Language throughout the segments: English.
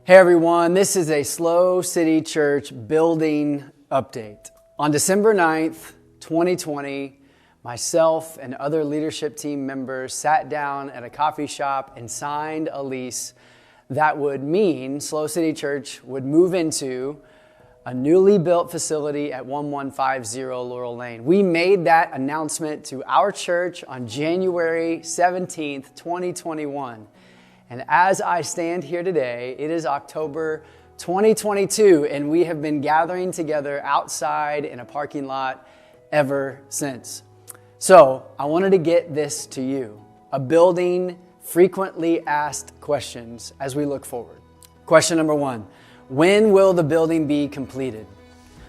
Hey everyone, this is a SLO City Church building update. On December 9th, 2020, myself and other leadership team members sat down at a coffee shop and signed a lease that would mean SLO City Church would move into a newly built facility at 1150 Laurel Lane. We made that announcement to our church on January 17th, 2021. And as I stand here today, it is October 2022, and we have been gathering together outside in a parking lot ever since. So I wanted to get this to you, a building frequently asked questions as we look forward. Question number one, when will the building be completed?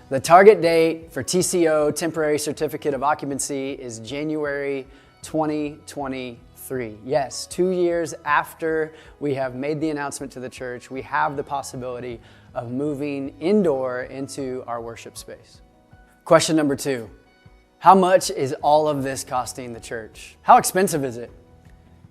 The target date for TCO, Temporary Certificate of Occupancy, is January 2023. Yes, 2 years after we have made the announcement to the church, we have the possibility of moving indoor into our worship space. Question number two, how much is all of this costing the church? How expensive is it?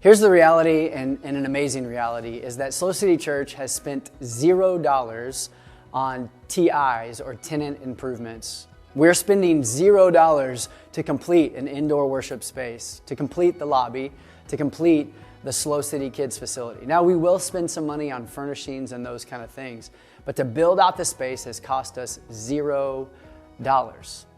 Here's the reality, and an amazing reality, is that SLO City Church has spent $0 on TIs or tenant improvements. We're spending $0 to complete an indoor worship space, to complete the lobby, to complete the SLO City Kids facility. Now, we will spend some money on furnishings and those kind of things, but to build out the space has cost us $0.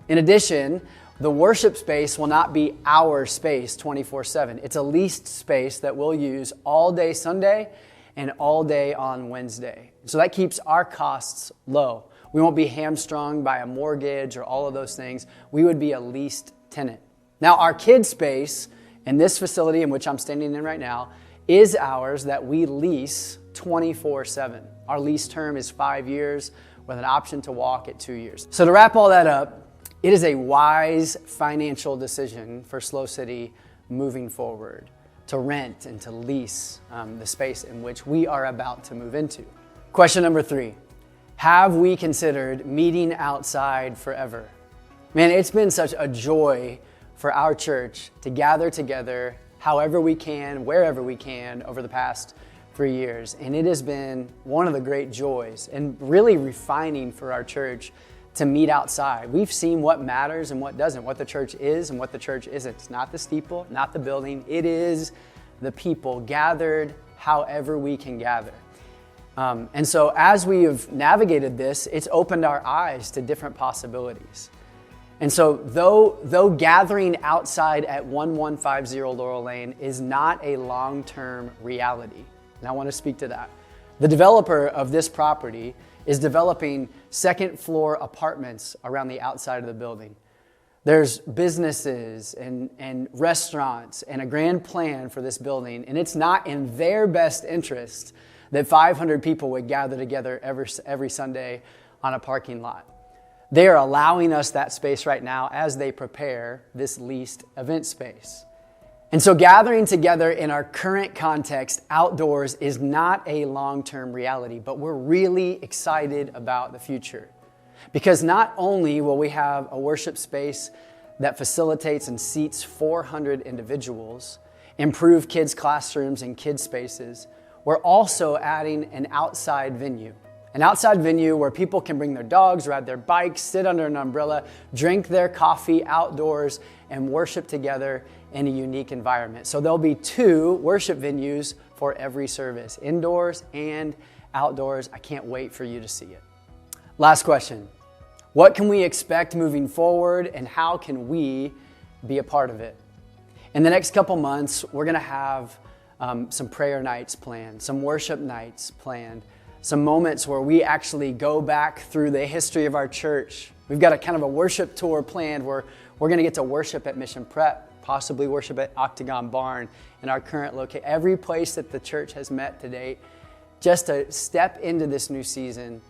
In addition, the worship space will not be our space 24/7. It's a leased space that we'll use all day Sunday and all day on Wednesday. So that keeps our costs low. We won't be hamstrung by a mortgage or all of those things. We would be a leased tenant. Now, our kids space in this facility in which I'm standing in right now is ours that we lease 24/7. Our lease term is 5 years with an option to walk at 2 years. So to wrap all that up, it is a wise financial decision for SLO City moving forward to rent and to lease the space in which we are about to move into. Question number three, have we considered meeting outside forever? Man, it's been such a joy for our church to gather together however we can, wherever we can over the past 3 years. And it has been one of the great joys and really refining for our church to meet outside. We've seen what matters and what doesn't, what the church is and what the church isn't. It's not the steeple, not the building. It is the people gathered however we can gather. And so as we have navigated this, it's opened our eyes to different possibilities. And so though gathering outside at 1150 Laurel Lane is not a long-term reality, and I want to speak to that. The developer of this property is developing second floor apartments around the outside of the building. There's businesses and restaurants and a grand plan for this building, and it's not in their best interest that 500 people would gather together every Sunday on a parking lot. They are allowing us that space right now as they prepare this leased event space. And so gathering together in our current context outdoors is not a long-term reality, but we're really excited about the future. Because not only will we have a worship space that facilitates and seats 400 individuals, improve kids' classrooms and kids' spaces, we're also adding an outside venue. An outside venue where people can bring their dogs, ride their bikes, sit under an umbrella, drink their coffee outdoors, and worship together in a unique environment. So there'll be 2 worship venues for every service, indoors and outdoors. I can't wait for you to see it. Last question. What can we expect moving forward, and how can we be a part of it? In the next couple months, we're going to have some prayer nights planned, some worship nights planned, some moments where we actually go back through the history of our church. We've got a kind of a worship tour planned where we're going to get to worship at Mission Prep, possibly worship at Octagon Barn in our current location, every place that the church has met to date, just to step into this new season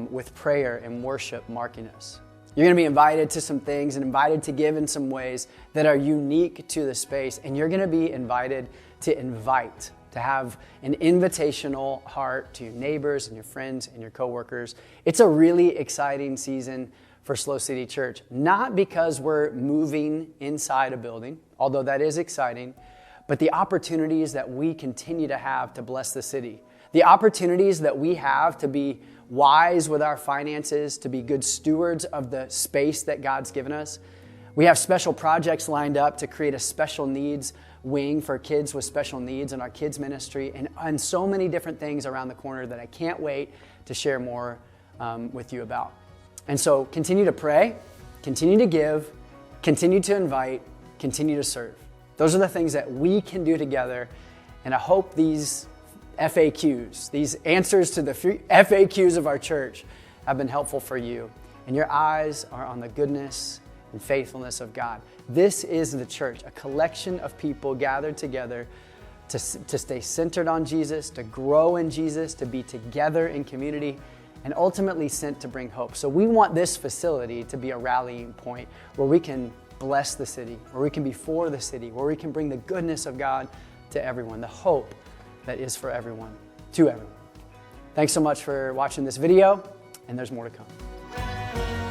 with prayer and worship marking us. You're going to be invited to some things and invited to give in some ways that are unique to the space, and you're going to be invited to invite, to have an invitational heart to your neighbors and your friends and your coworkers. It's a really exciting season for SLO City Church, not because we're moving inside a building, although that is exciting, but the opportunities that we continue to have to bless the city, The opportunities that we have to be wise with our finances, to be good stewards of the space that God's given us. We have special projects lined up to create a special needs wing for kids with special needs in our kids ministry, and so many different things around the corner that I can't wait to share more with you about. And so continue to pray, continue to give, continue to invite, continue to serve. Those are the things that we can do together, and I hope these FAQs, these answers to the FAQs of our church have been helpful for you, and your eyes are on the goodness and faithfulness of God. This is the church, a collection of people gathered together to stay centered on Jesus, to grow in Jesus, to be together in community, and ultimately sent to bring hope. So we want this facility to be a rallying point where we can bless the city, where we can be for the city, where we can bring the goodness of God to everyone, the hope that is for everyone, to everyone. Thanks so much for watching this video, and there's more to come.